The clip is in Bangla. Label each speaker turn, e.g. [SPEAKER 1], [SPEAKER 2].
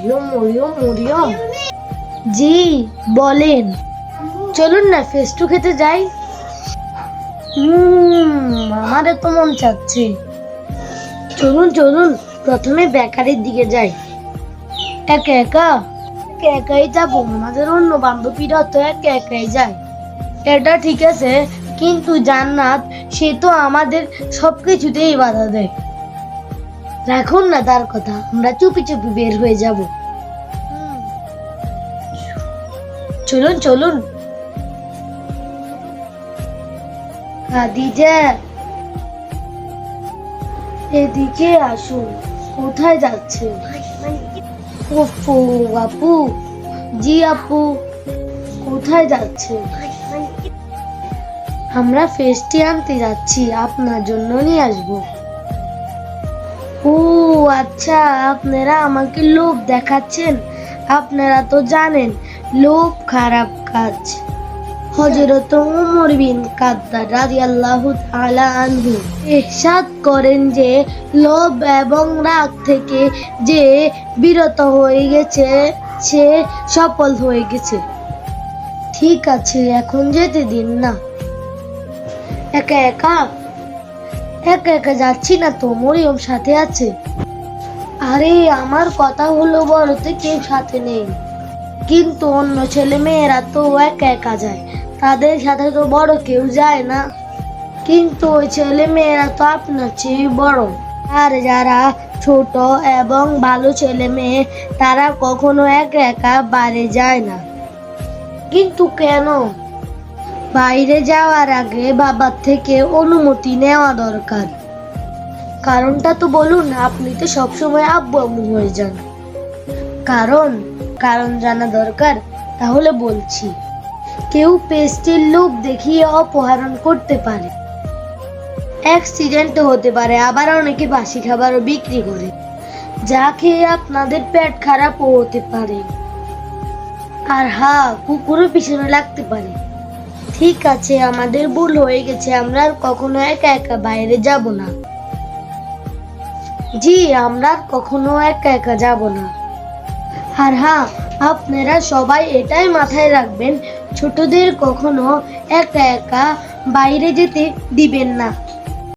[SPEAKER 1] মরিয়ম মরিয়ম মরিয়ম। জি বলেন। চলুন না ফেস্টু খেতে যাই। আমারও তো মন চাচ্ছে। চলুন চলুন প্রথমে বেকারির দিকে যাই। একা একা একা একাই যাবো, আমাদের অন্য বান্ধবীরা তো একা একাই যায়। এটা ঠিক আছে, কিন্তু জান্নাত সে তো আমাদের সবকিছুতেই বাধা দেয়। রাখুন না তার কথা, আমরা চুপি চুপি বের হয়ে যাব। চলুন চলুন। খাদিজা এদিকে আসুন। কোথায় যাচ্ছে? ওফো আপু। জি আপু, কোথায় যাচ্ছে? আমরা ফেস্টি আনতে যাচ্ছি, আপনার জন্য নিয়ে আসবো। ও আচ্ছা, আপনারা আমাকে লোভ দেখাচ্ছেন। আপনারা তো জানেন লোভ খারাপ কাজ। হযরত ওমর বিন খাত্তাব রাদিয়াল্লাহু তাআলা আনহু ইরশাদ করেন যে লোভ এবং রাগ থেকে যে বিরত হয়ে গেছে সে সফল হয়ে গেছে। ঠিক আছে, এখন যেতে দিন না। একা একা একা একা যাচ্ছি না তো, মরিয়ম সাথে আছে। আরে আমার কথা হলো বড়তে কেউ সাথে নেই, কিন্তু অন্য ছেলে মেয়েরা তো একা একা যায়, তাদের সাথে তো বড় কেউ যায় না। কিন্তু ওই ছেলে মেয়েরা তো আপনার চেয়ে বড়, আর যারা ছোট এবং ভালো ছেলে মেয়ে তারা কখনো একা একা বাইরে যায় না। কিন্তু কেন? বাইরে যাওয়ার আগে বাবার থেকে অনুমতি নেওয়া দরকার। কারণটা তো বলুন, আপনি তো সবসময় আব্বু আম্মু হয়ে যান। কারণ কারণ জানা দরকার, তাহলে বলছি। কেউ পেস্টের লোভ দেখিয়ে অপহরণ করতে পারে, অ্যাক্সিডেন্টও হতে পারে, আবার অনেকে বাসি খাবারও বিক্রি করে, যা খেয়ে আপনাদের পেট খারাপও হতে পারে। আর হ্যাঁ, কুকুরও পিছনে লাগতে পারে। ঠিক আছে, আমাদের ভুল হয়ে গেছে, আমরা আর কখনো একা একা বাইরে যাব না। জি, আমরা আর কখনো একা একা যাব না। আর হ্যাঁ, আপনারা সবাই এটাই মাথায় রাখবেন, ছোটদের কখনো একা একা বাইরে যেতে দিবেন না।